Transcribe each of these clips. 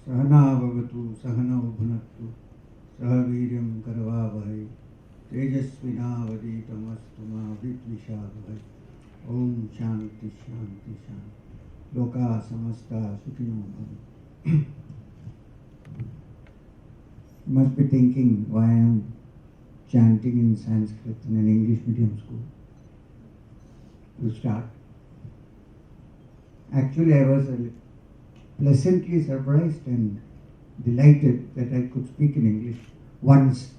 सहना भवतु सहनौ भुनक्तु सह वीर्यं करवावहै तेजस्विनावधीतमस्तु मा विद्विषावहै। ओम शांति शांति शांति। लोका समस्ता सुखिनो भवन्तु। You must be thinking why I am chanting in Sanskrit in an English medium school. To start, actually I was pleasantly surprised and delighted that I could speak in English once,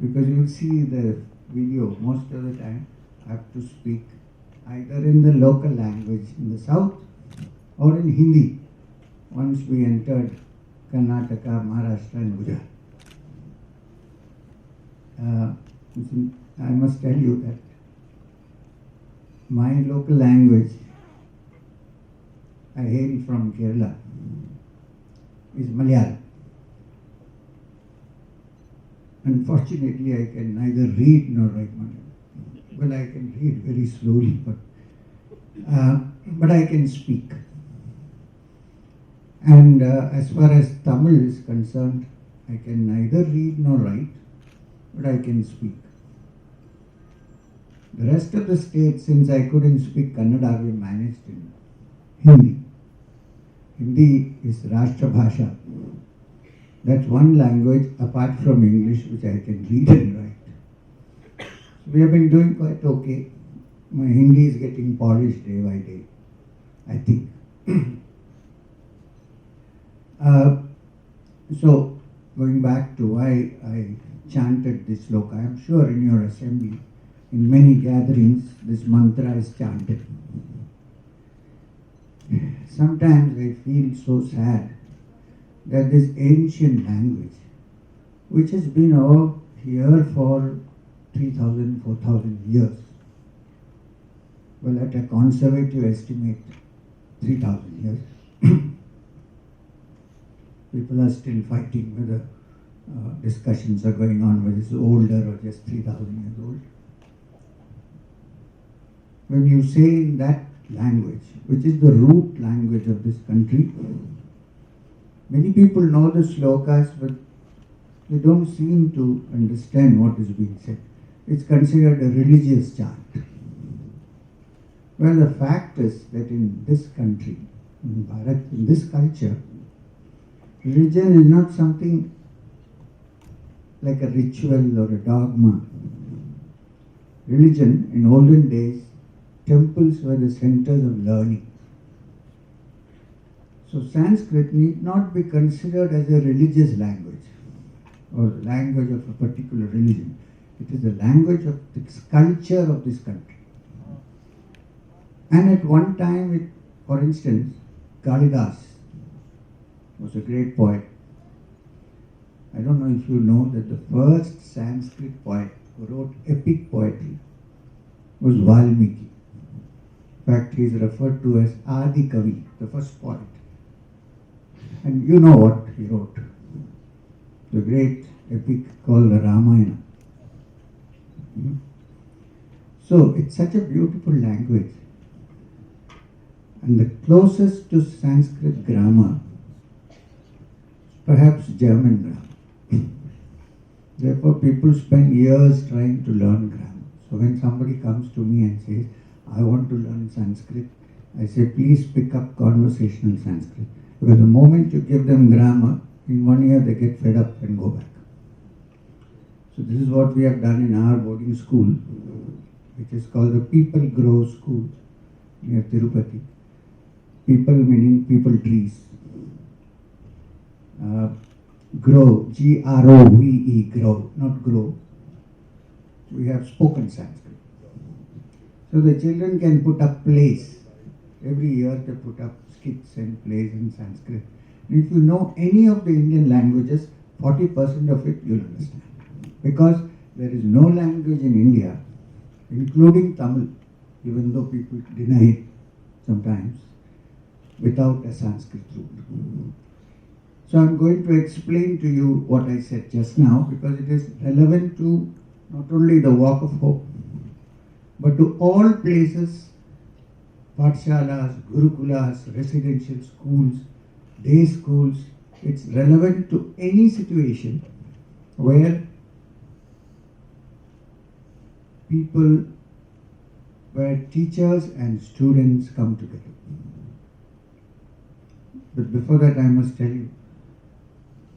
because you will see the video most of the time I have to speak either in the local language in the south or in Hindi once we entered Karnataka, Maharashtra and Gujarat. I must tell you that my local language, I hail from Kerala, is Malayalam. Unfortunately, I can neither read nor write Malayalam. Well, I can read very slowly, but I can speak. And as far as Tamil is concerned, I can neither read nor write, but I can speak. The rest of the states, since I couldn't speak Kannada, we managed in Hindi. Hindi is Rashtra Bhasha. That's one language apart from English which I can read and write. So we have been doing quite okay. My Hindi is getting polished day by day, I think. So, going back to why I chanted this sloka, I am sure in your assembly, in many gatherings, this mantra is chanted. Sometimes I feel so sad that this ancient language, which has been over here for 3,000, 4,000 years, well, at a conservative estimate, 3,000 years, people are still fighting whether discussions are going on whether it's older or just 3,000 years old. When you say in that language, which is the root language of this country, many people know the slokas, but they don't seem to understand what is being said. It's considered a religious chant. Well, the fact is that in this country, in Bharat, in this culture, religion is not something like a ritual or a dogma. Religion, in olden days, temples were the centers of learning. So Sanskrit need not be considered as a religious language or the language of a particular religion. It is the language of the culture of this country. And at one time, for instance, Kalidas was a great poet. I don't know if you know that the first Sanskrit poet who wrote epic poetry was Valmiki. In fact, he is referred to as Adi Kavi, the first poet. And you know what he wrote. The great epic called the Ramayana. So it's such a beautiful language. And the closest to Sanskrit grammar, perhaps German grammar. Therefore, people spend years trying to learn grammar. So when somebody comes to me and says, I want to learn Sanskrit, I say, please pick up conversational Sanskrit. Because the moment you give them grammar, in 1 year they get fed up and go back. So this is what we have done in our boarding school, which is called the People Grow School near Tirupati. People meaning people trees. Grow, G-R-O-V-E, grow, not grow. We have spoken Sanskrit. So the children can put up plays. Every year they put up skits and plays in Sanskrit. And if you know any of the Indian languages, 40% of it you'll understand. Because there is no language in India, including Tamil, even though people deny it sometimes, without a Sanskrit root. So I'm going to explain to you what I said just now, because it is relevant to not only the walk of hope, but to all places, pathshalas, gurukulas, residential schools, day schools, it's relevant to any situation where people, where teachers and students come together. But before that, I must tell you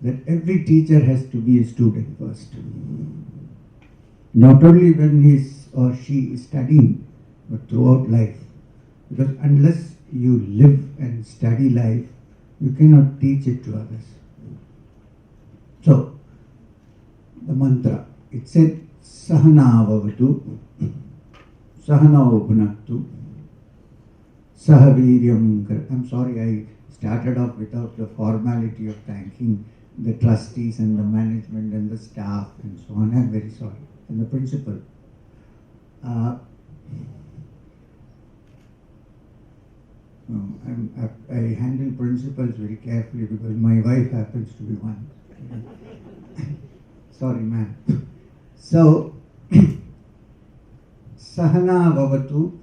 that every teacher has to be a student first. Not only when he or she is studying, but throughout life. Because unless you live and study life, you cannot teach it to others. So, the mantra, it said, Sahana Vavatu, Sahana Bhunaktu, Sahaviryam. I'm sorry, I started off without the formality of thanking the trustees and the management and the staff and so on. I'm very sorry. And the principal. I handle principals very carefully because my wife happens to be one. Sorry, ma'am. So, Sahana Vavatu,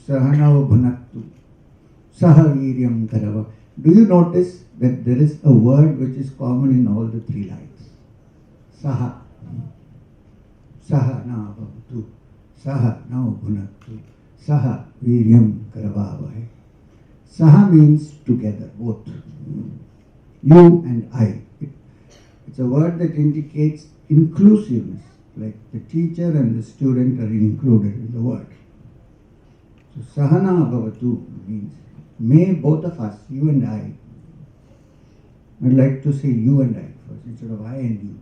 Sahana Bhunaktu, Sahaviryam Karava. Do you notice that there is a word which is common in all the three lines? Saha. Sahana Vavatu, Sahana Bhunaktu, Sahaviryam Karavavai. Saha means together, both. You and I. It's a word that indicates inclusiveness, like the teacher and the student are included in the word. So Sahana Bhavatu means, may both of us, you and I, I'd like to say you and I first instead of I and you.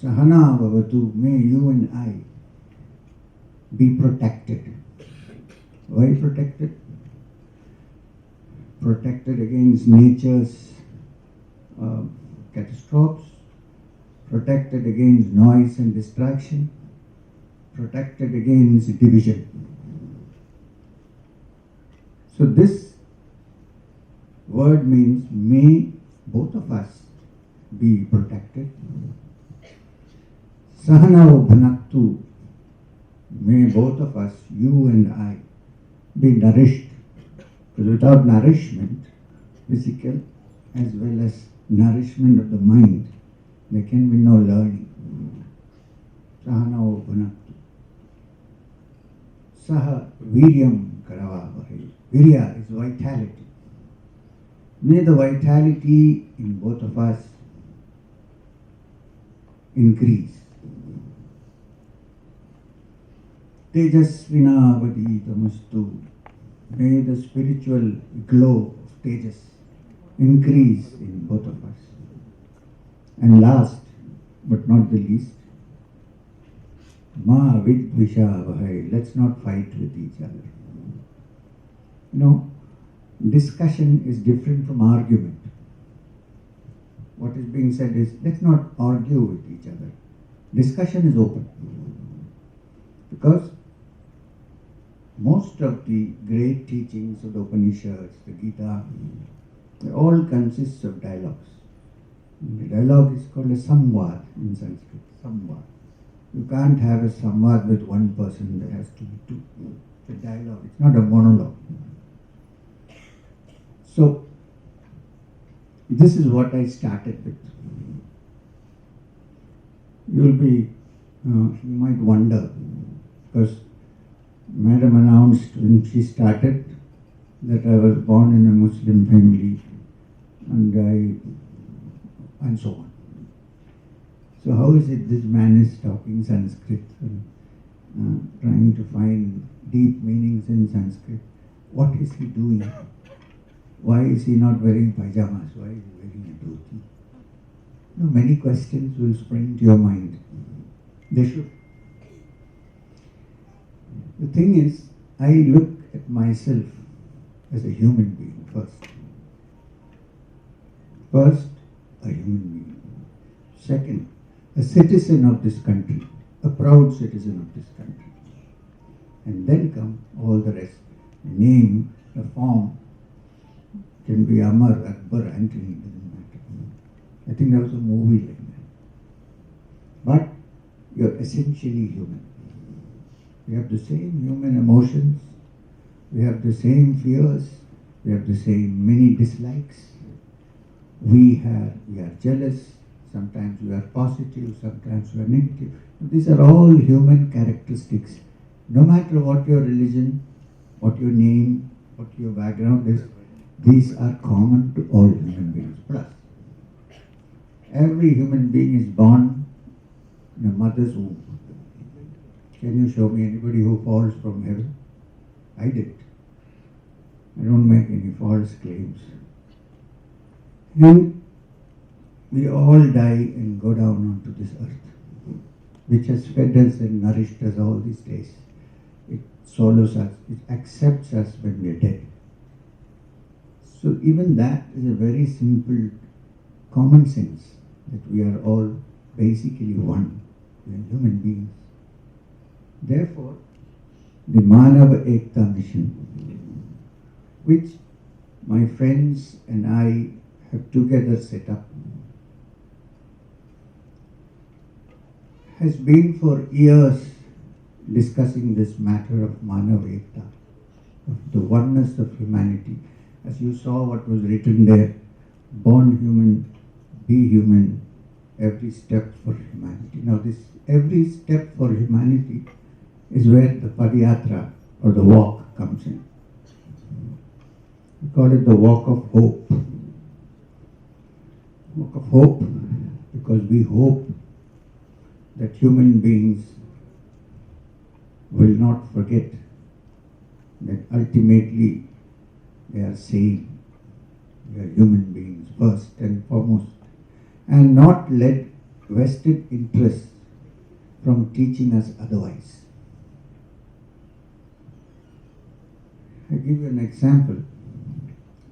Sahana Bhavatu, may you and I be protected. Why protected? Protected against nature's catastrophes, protected against noise and distraction, protected against division. So this word means may both of us be protected. Sahana Bhunaktu, may both of us, you and I, be nourished. Because without nourishment, physical as well as nourishment of the mind, there can be no learning. Sahana Bhunaktu. Saha Viryam Karavavahi. Virya is vitality. May the vitality in both of us increase. Tejasvina Vaditamastu. May the spiritual glow of Tejas increase in both of us. And last but not the least, Ma Vidvisha Vahai. Let's not fight with each other. You know, discussion is different from argument. What is being said is, let's not argue with each other. Discussion is open. Because most of the great teachings of the Upanishads, the Gita, they all consist of dialogues. The dialogue is called a samvad in Sanskrit. Samvad. You can't have a samvad with one person, there has to be two. It's a dialogue, it's not a monologue. So, this is what I started with. You might wonder, because Madam announced when she started that I was born in a Muslim family and so on. So how is it this man is talking Sanskrit and trying to find deep meanings in Sanskrit? What is he doing? Why is he not wearing pajamas? Why is he wearing a dhoti? You know, many questions will spring to your mind. They should. The thing is, I look at myself as a human being first. First, a human being. Second, a citizen of this country, a proud citizen of this country. And then come all the rest. A name, a form, can be Amar, Akbar, Antony, doesn't matter. I think there was a movie like that. But you're essentially human. We have the same human emotions, we have the same fears, We have the same many dislikes. We are jealous. Sometimes we are positive. Sometimes we are negative. These are all human characteristics. No matter what your religion, what your name, what your background is, these are common to all human beings. Plus, every human being is born in a mother's womb. Can you show me anybody who falls from heaven? I did. I don't make any false claims. And we all die and go down onto this earth, which has fed us and nourished us all these days. It swallows us, it accepts us when we are dead. So even that is a very simple common sense, that we are all basically one. We are human beings. Therefore, the Manava Ekta mission, which my friends and I have together set up, has been for years discussing this matter of Manava Ekta, of the oneness of humanity. As you saw what was written there, born human, be human, every step for humanity. Now this every step for humanity is where the Padayatra or the walk comes in. We call it the walk of hope. Walk of hope because we hope that human beings will not forget that ultimately they are sane. They are human beings first and foremost, and not let vested interests from teaching us otherwise. I give you an example.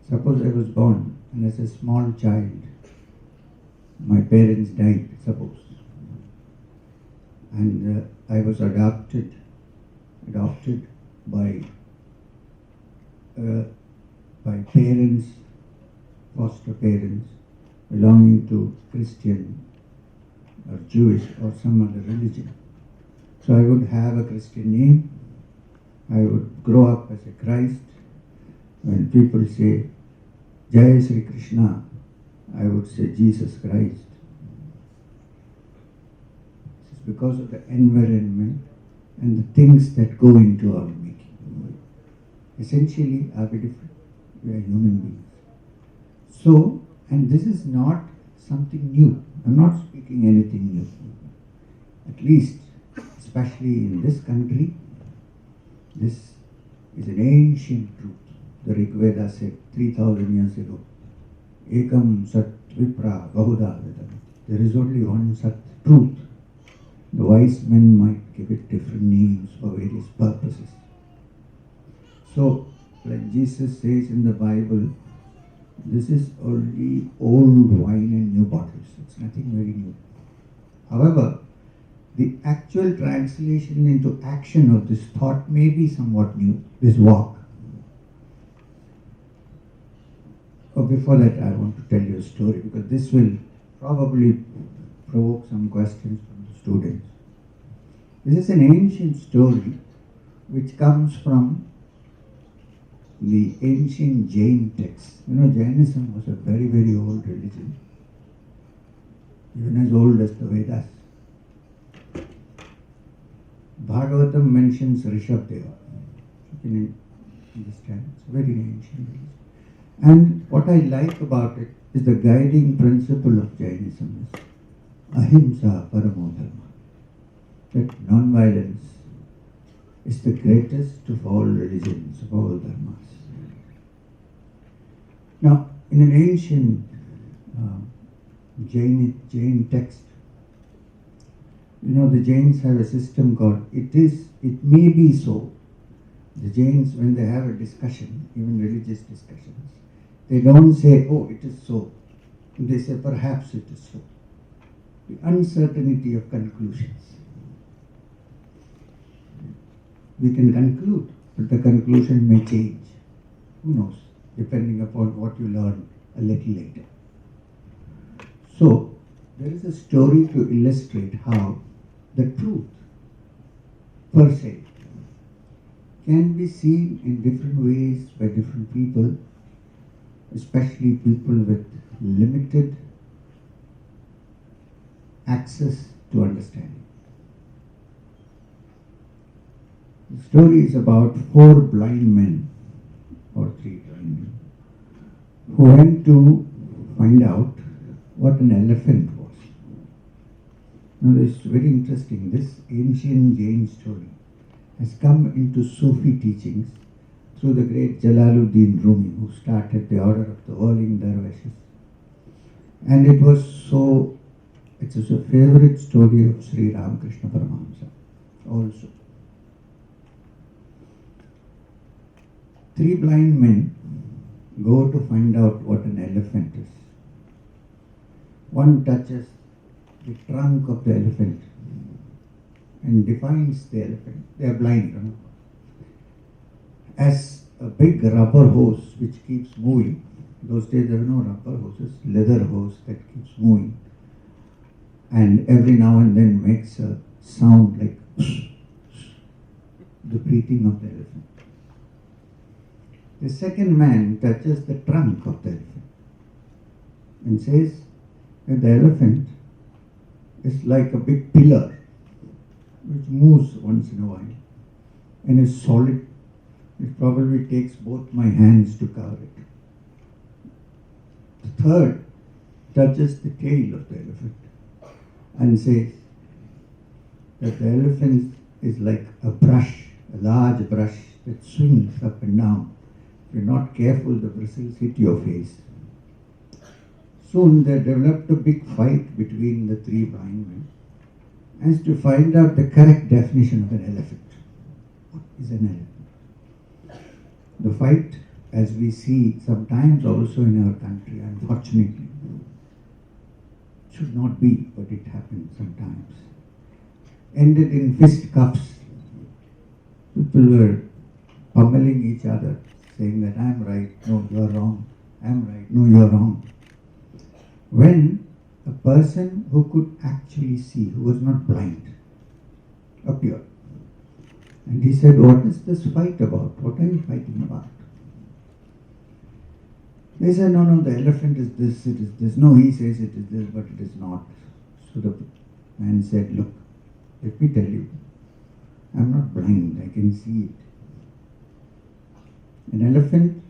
Suppose I was born and as a small child, my parents died, suppose, and I was adopted by parents, foster parents belonging to Christian or Jewish or some other religion. So I would have a Christian name. I would grow up as a Christ. When people say Jai Sri Krishna, I would say Jesus Christ. This is because of the environment and the things that go into our making. Essentially, are we different? We are human beings. So, and this is not something new. I'm not speaking anything new. At least, especially in this country, this is an ancient truth. The Rig Veda said 3,000 years ago, Ekam Sat Vipra Bahuda Vedam. There is only one Sat truth. The wise men might give it different names for various purposes. So, like Jesus says in the Bible, this is only old wine in new bottles. It's nothing very new. However, the actual translation into action of this thought may be somewhat new, this walk. But before that, I want to tell you a story, because this will probably provoke some questions from the students. This is an ancient story which comes from the ancient Jain texts. You know, Jainism was a very, very old religion, even as old as the Vedas. Bhagavatam mentions Rishabdeva. You can understand, it's a very ancient religion. And what I like about it is the guiding principle of Jainism is Ahimsa Paramo Dharma. That non-violence is the greatest of all religions, of all dharmas. Now, in an ancient Jain text, you know, the Jains have a system called it may be so. The Jains, when they have a discussion, even religious discussions, they don't say, oh, it is so. They say, perhaps it is so. The uncertainty of conclusions. We can conclude, but the conclusion may change. Who knows? Depending upon what you learn a little later. So, there is a story to illustrate how the truth, per se, can be seen in different ways by different people especially people with limited access to understanding. The story is about four blind men, or three blind men, who went to find out what an elephant was. Now, it's very interesting. This ancient Jain story has come into Sufi teachings through the great Jalaluddin Rumi, who started the order of the whirling dervishes. And it was a favorite story of Sri Ramakrishna Paramahamsa also. Three blind men go to find out what an elephant is. One touches the trunk of the elephant and defines the elephant. They are blind, remember, as a big rubber hose which keeps moving. Those days there were no rubber hoses, leather hose that keeps moving, and every now and then makes a sound like the breathing of the elephant. The second man touches the trunk of the elephant and says that the elephant is like a big pillar which moves once in a while and is solid. It probably takes both my hands to cover it. The third touches the tail of the elephant and says that the elephant is like a brush, a large brush that swings up and down. If you're not careful, the bristles hit your face. Soon there developed a big fight between the three blind men as to find out the correct definition of an elephant. What is an elephant? The fight, as we see sometimes also in our country, unfortunately, should not be, but it happens sometimes, ended in fisticuffs. People were pummeling each other, saying that I'm right, no, you're wrong, I'm right, no, you're wrong. When a person who could actually see, who was not blind, appeared. And he said, what is this fight about? What are you fighting about? They said, no, the elephant is this, it is this. No, he says it is this, but it is not. So the man said, look, let me tell you, I'm not blind, I can see it. An elephant,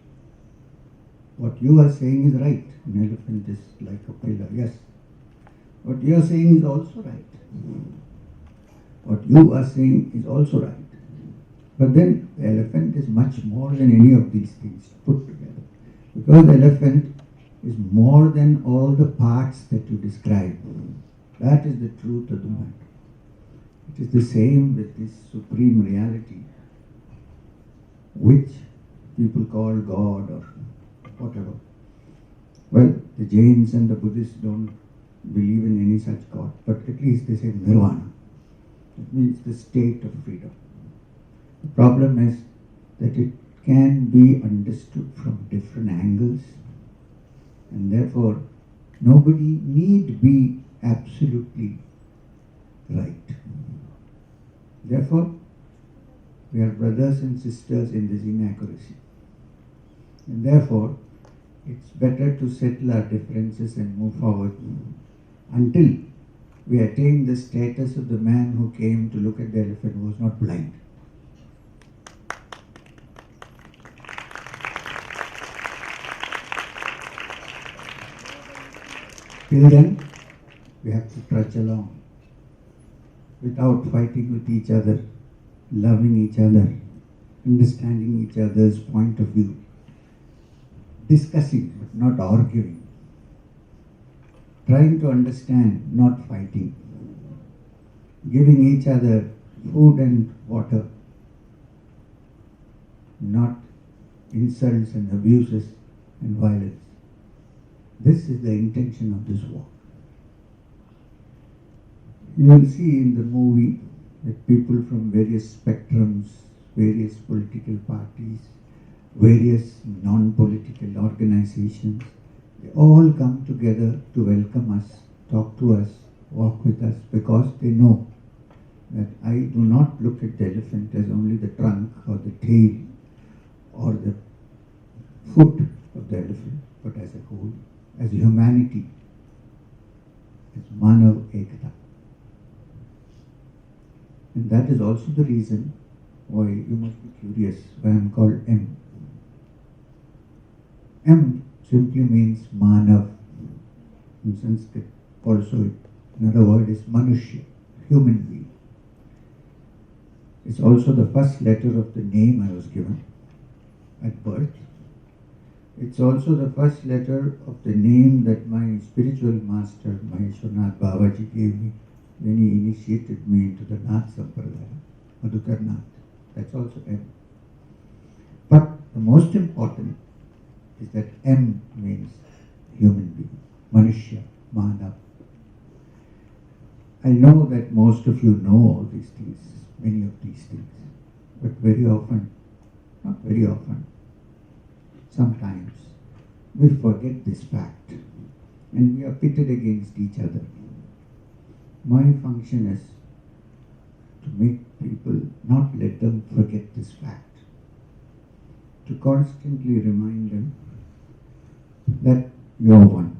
what you are saying is right. An elephant is like a pillar, yes. What you are saying is also right. What you are saying is also right. But then the elephant is much more than any of these things put together. Because the elephant is more than all the parts that you describe. That is the truth of the matter. It is the same with this supreme reality, which people call God or whatever. Well, the Jains and the Buddhists don't believe in any such God, but at least they say nirvana. It means the state of freedom. The problem is that it can be understood from different angles, and therefore nobody need be absolutely right. Therefore, we are brothers and sisters in this inaccuracy. And therefore, it's better to settle our differences and move forward until we attain the status of the man who came to look at the elephant who was not blind. Till then, we have to trudge along without fighting with each other, loving each other, understanding each other's point of view, discussing but not arguing, trying to understand, not fighting, giving each other food and water, not insults and abuses and violence. This is the intention of this walk. You will see in the movie that people from various spectrums, various political parties, various non-political organizations, they all come together to welcome us, talk to us, walk with us, because they know that I do not look at the elephant as only the trunk or the tail or the foot of the elephant, but as a whole, as humanity, as Manav Ekta. And that is also the reason why you must be curious why I am called M. M simply means Manav. In Sanskrit, also another word is Manushya, human being. It's also the first letter of the name I was given at birth. It's also the first letter of the name that my spiritual master, Maheshwarnath Babaji, gave me when he initiated me into the Nath Sampradaya, Madhukar Nath. That's also M. But the most important is that M means human being, Manushya, Manav. I know that most of you know all these things, many of these things, but very often, not very often, sometimes we forget this fact and we are pitted against each other. My function is to make people, not let them forget this fact, to constantly remind them that you're one,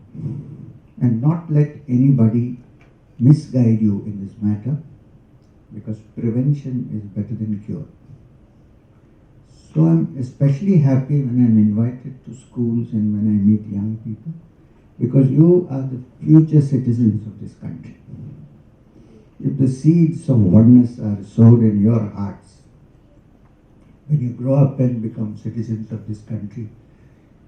and not let anybody misguide you in this matter, because prevention is better than cure. So I'm especially happy when I'm invited to schools and when I meet young people, because you are the future citizens of this country. If the seeds of oneness are sowed in your hearts, when you grow up and become citizens of this country,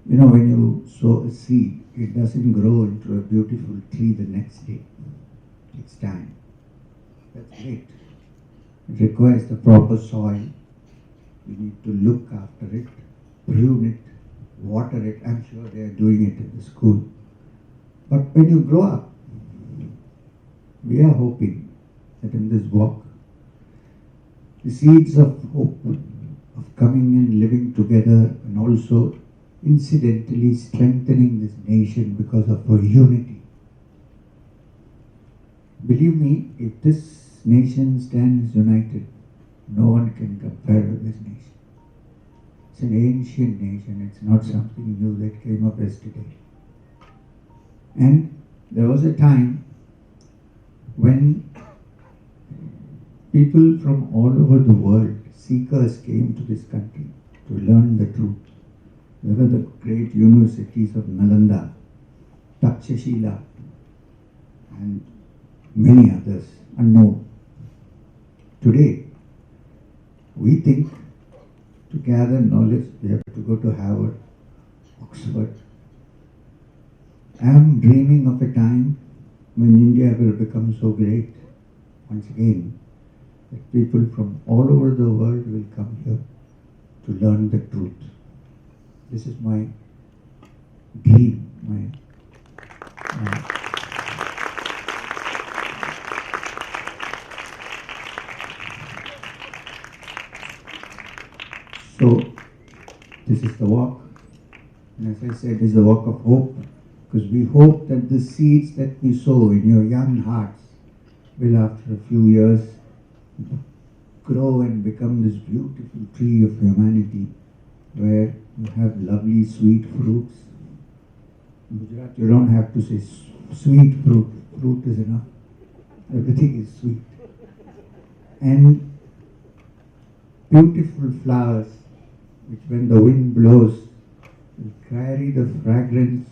you know, when you sow a seed, it doesn't grow into a beautiful tree the next day. It takes time. That's great. It requires the proper soil. You need to look after it, prune it, water it. I'm sure they are doing it in the school. But when you grow up, we are hoping that in this walk, the seeds of hope, of coming and living together, and also incidentally strengthening this nation because of our unity. Believe me, if this nation stands united, no one can compare with this nation. It's an ancient nation, it's not something new that came up yesterday. And there was a time when people from all over the world, seekers, came to this country to learn the truth. There were the great universities of Nalanda, Takshashila, and many others unknown. Today, we think to gather knowledge, we have to go to Harvard, Oxford. I am dreaming of a time when India will become so great, once again, that people from all over the world will come here to learn the truth. This is my dream, So, this is the walk, and as I said, this is the walk of hope, because we hope that the seeds that we sow in your young hearts will, after a few years, grow and become this beautiful tree of humanity, where you have lovely sweet fruits. In Gujarat, you don't have to say sweet fruit, fruit is enough. Everything is sweet. And beautiful flowers, which when the wind blows, will carry the fragrance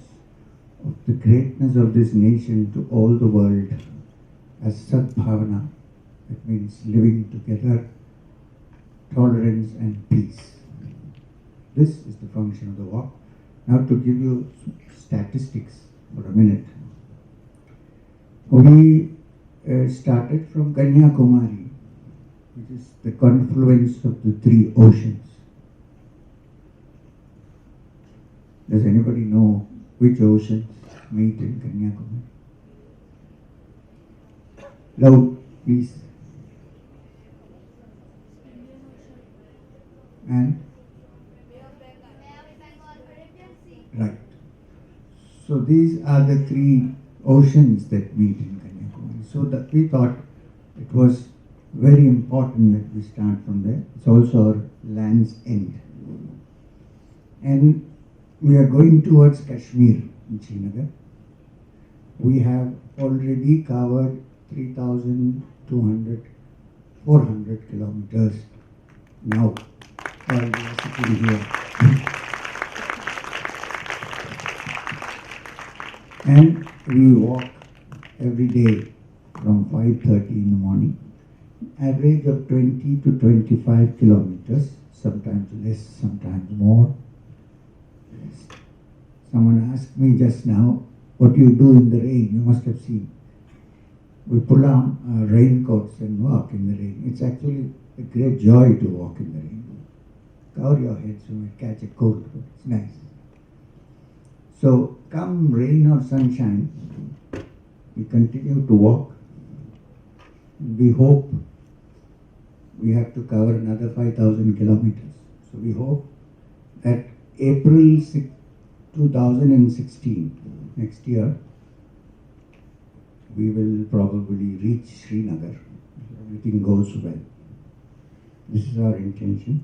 of the greatness of this nation to all the world as Sadbhavana. That means living together, tolerance and peace. This is the function of the walk. Now to give you statistics for a minute. We started from Kanyakumari, which is the confluence of the three oceans. Does anybody know which oceans meet in Kanyakumari? Loud, please. And? Right. So these are the three oceans that meet in Kanyakumari. So that we thought it was very important that we start from there. It's also our land's end. And We are going towards Kashmir in Srinagar. We have already covered 3,200, 400 kilometers now while we are sitting here. And we walk every day from 5:30 in the morning, average of 20 to 25 kilometers, sometimes less, sometimes more. Someone asked me just now, what do you do in the rain? You must have seen. We pull on our raincoats and walk in the rain. It's actually a great joy to walk in the rain. Cover your head so you might catch a cold, but it's nice. So, come rain or sunshine, we continue to walk. We hope we have to cover another 5,000 kilometers. So we hope that April 2016, next year, we will probably reach Srinagar if everything goes well. This is our intention.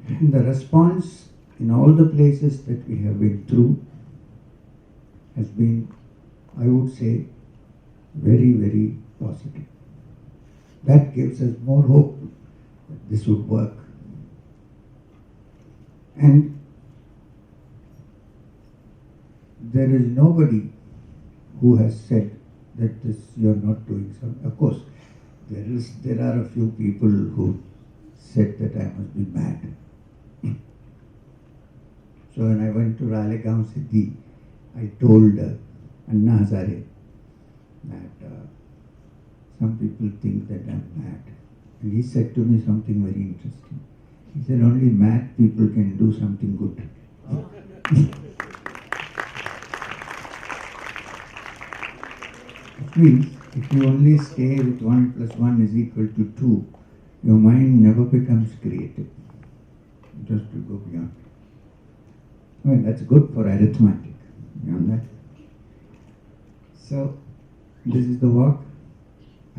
And the response in all the places that we have been through has been, I would say, very, very positive. That gives us more hope that this would work. And there is nobody who has said that this you're not doing something. Of course, there are a few people who said that I must be mad. So when I went to Ralegaon Siddhi, I told Anna Hazare that some people think that I'm mad. And he said to me something very interesting. He said, only mad people can do something good. It means if you only stay with 1 plus 1 is equal to 2, your mind never becomes creative. Just to go beyond. Well, that's good for arithmetic. Beyond that. So, this is the walk.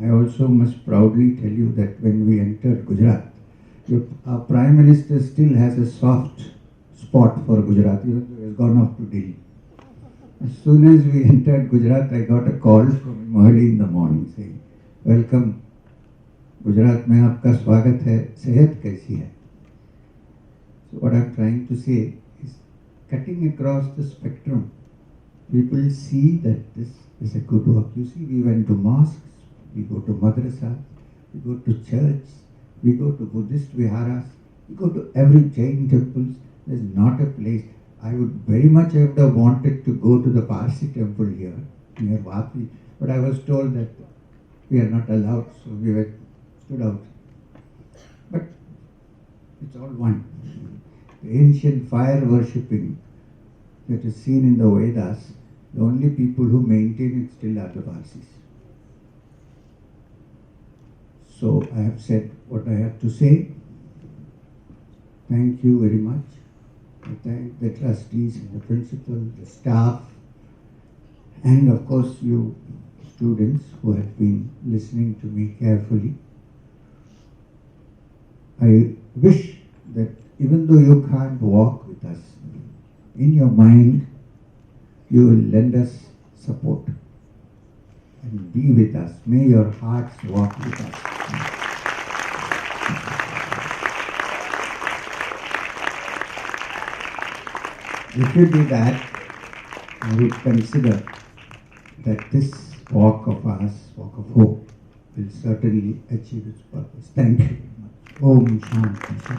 I also must proudly tell you that when we entered Gujarat, our Prime Minister still has a soft spot for Gujarat. He has gone off to Delhi. As soon as we entered Gujarat, I got a call from him early in the morning saying, welcome, Gujarat mein aapka swagat hai, sehat kaisi hai? So what I'm trying to say is, cutting across the spectrum, people see that this is a good work. You see, we went to mosques, we go to madrasas, we go to church, we go to Buddhist viharas, we go to every Jain temples. There's not a place. I would very much have wanted to go to the Parsi temple here, near Vapi, but I was told that we are not allowed, so we were stood out. But it's all one. The ancient fire worshipping that is seen in the Vedas, the only people who maintain it still are the Parsis. So I have said what I have to say. Thank you very much. I thank the trustees and the principal, the staff, and of course you students who have been listening to me carefully. I wish that even though you can't walk with us, in your mind you will lend us support and be with us. May your hearts walk with us. If you do that, I would consider that this walk of ours, walk of hope, will certainly achieve its purpose. Thank you very much. Om Shanti.